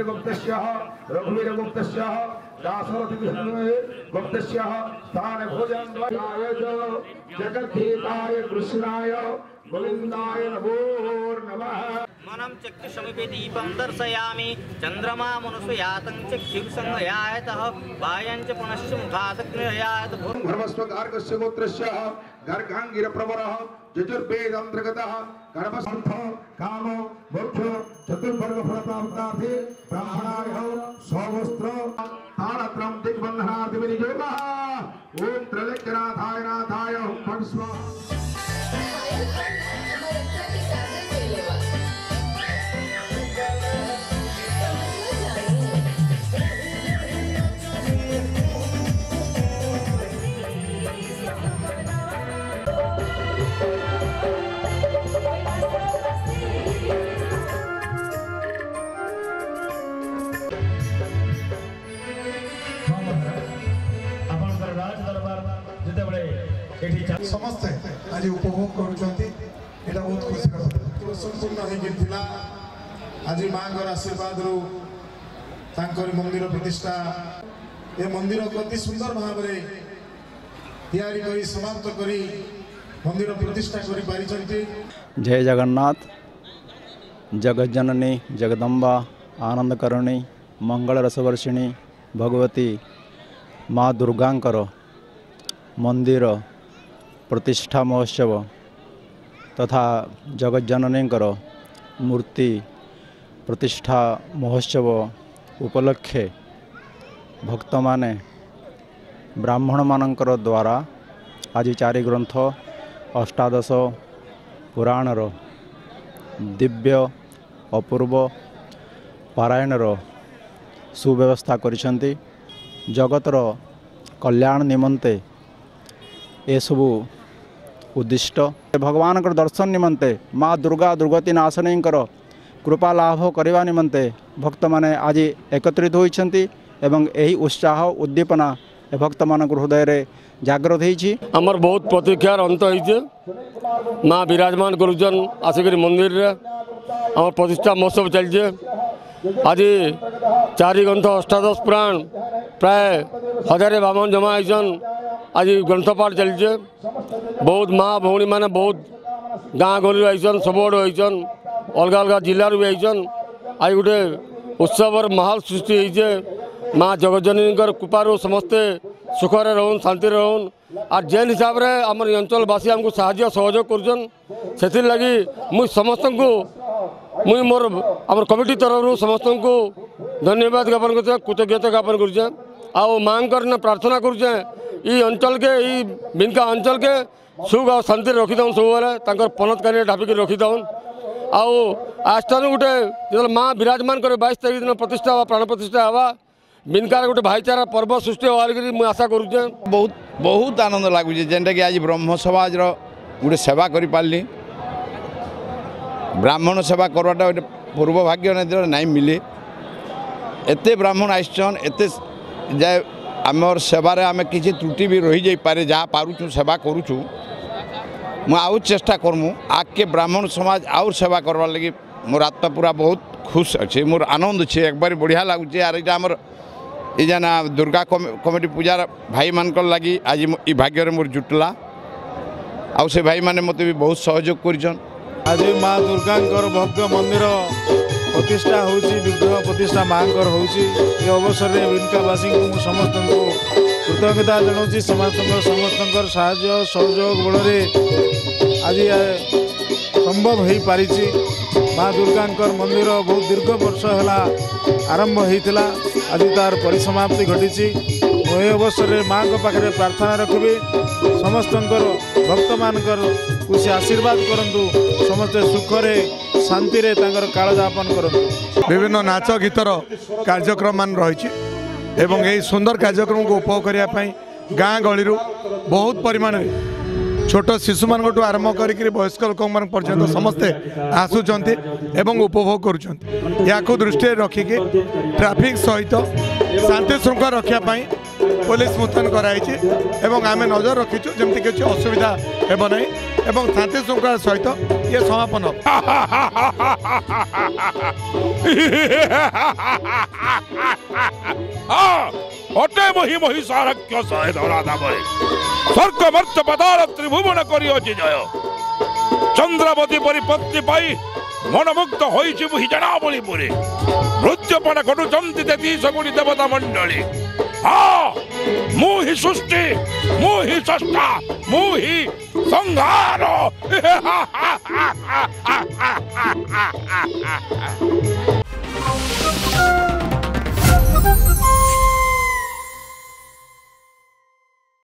गुप्तस्य रघुवीर गुप्तस्य दासरथि गुप्तस्य स्थान भोजन जगद्धिताय कृष्णाय गोविंदाय नमो नमः। मनम चक्षु समीपे दीपं दर्शयामि चंद्रमा मनुष्यातं चक्षुर्संगयायतः वायं च पुनश्च मुखासग्नयायत धर्मस्वगार्गस्य गोत्रस्य गर्गांगिर प्रवरः चतुर्वेद अंतर्गतः गर्भसंथ काम मोक्ष चतुर्वर्ग फलप्राप्तार्थे ब्राह्मणाय स्ववस्त्र तालत्रं दिग्बन्धनार्थ विनियोगः। ओम त्रिलोक्यनाथाय नाथाय ओम फट् स्वाहा। समस्ते आज उपभोग करुँच बहुत खुशी संपूर्ण होता आज माँ आशीर्वाद मंदिर प्रतिष्ठा ये मंदिर अति सुंदर भाव में या समाप्त कर मंदिर प्रतिष्ठा कर। जय जगन्नाथ। जगज्जननी जगदम्बा आनंदकरणी मंगल रसवर्षिणी भगवती माँ दुर्गांकर मंदिर प्रतिष्ठा महोत्सव तथा जगज्जननींकर मूर्ति प्रतिष्ठा महोत्सव उपलक्षे भक्त माने ब्राह्मण मानकर द्वारा आज 4 ग्रंथ अष्टादश पुराणर दिव्य अपूर्व पारायणर सुव्यवस्था करिसेंती। जगतर कल्याण निमंते ए सबू उद्दिष्ट भगवान दर्शन निमंते माँ दुर्गा दुर्गति नाशनी कृपा लाभ करने निमंते भक्त माने आज एकत्रित होइछंती एवं यही उत्साह उद्दीपना भक्त मान हृदय रे जागृत होइछि। हमर बहुत प्रतीक्षार अंत होइछे माँ विराजमान करुछन आसिक मंदिर रे हमर प्रतिष्ठा महोत्सव चलछे। आज 4 ग्रंथ अष्टादश पुराण प्राय 1000 बामन जमा होइछन। आज ग्रंथपाठ चलछे। बहुत माँ भौणी माने बहुत गाँ गली आइछन सबुआड़ आइछन अलग अलग जिलार भी आइछन। आज गोटे उत्सवर माहौल सृष्टि होइछे। माँ जगज्जननी कृपारू समस्ते सुखरे रहन शांति रहन और जेन हिसाब रे हमर अंचलवासी हमको साहाय्य सहयोग करछन सेथिर लगी मुई समस्त को मुई मोर हमर कमिटी तरफ समस्त को धन्यवाद ज्ञापन करछे कृतज्ञता ज्ञापन करछे। आ माँ प्रार्थना करछे ई अंचल के ई बिनका अंचल के सुख और शांति रखी दौन सब पनत कानी ढापिक रखी दौन। आस्थान गोटे जो माँ विराजमान करे 22 तारीख दिन प्रतिष्ठा हवा प्राण प्रतिष्ठा हवा बिनकार गोटे भाईचारा पर्व सृष्टि हो मुझे आशा करुचे। बहुत बहुत आनंद लगुचे जेनटा कि आज ब्रह्म समाज गोटे सेवा कर पार्ली ब्राह्मण सेवा करवाटा गोटे पूर्व भाग्य नहीं मिले एते ब्राह्मण आइछन एते जाए आमर सेवार आम किसी त्रुटि भी रही जाई पारे जहाँ पारुचु सेवा करुचु मु आउ चेष्टा करमु आगे ब्राह्मण समाज आउ सेवा करवार लगी मोर आत्मा पूरा बहुत खुश अच्छे मोर आनंद अच्छे एक बार बढ़िया लगुचे। आर ये आमर ये जाना दुर्गा कमिटी पूजार भाई मान लगी आज ये भाग्य मोर जुटला आउ से भाई माने मते भी बहुत सहयोग करछन। आज माँ दुर्गा भव्य मंदिर प्रतिष्ठा होची विग्रह प्रतिष्ठा माँ होची ये अवसर में बिनकावासी को समस्त कृतज्ञता जनाऊँ समस्त साहाय्य सहयोग बल आज संभव हो पारी। माँ दुर्गा मंदिर बहुत दीर्घ वर्ष है आरंभ होता आज तार परिसमाप्ति घटी। मुझे अवसर में माँ पाखे प्रार्थना रखी समस्त भक्त मान कुछ आशीर्वाद करूँ समस्ते सुखरे शांति रे काल यापन करूँ। विभिन्न नाच गीतर कार्यक्रम मान रही एवं यही सुंदर कार्यक्रम को उपभोग करने गाँ गली बहुत परिमाण छोट शिशु मान आरंभ कर वयस्क लोक पर्यंत समस्ते आसुंच उपभोग करुँच दृष्टि रखिकी ट्रैफिक सहित शांति श्रृंखला रखापी पुलिस मुतयन कराई एवं आम नजर रखीचु जमती किसी असुविधा हेब ना एवं शांति श्रृंखला सहित ये समापन हो। अटे मही महिषारक्ष सहे धरा धामरे स्वर्ग मर्त्य पदार त्रिभुवन करिअछि जय चंद्रावती परिपत्ति पाई मनमुक्त होइछि मुहि जनावली पुरे नृत्यपण घटुचंती 33 कोटी देवता मंडली हाँ मुहि सृष्टि मुहि सृष्टा मुहि संहार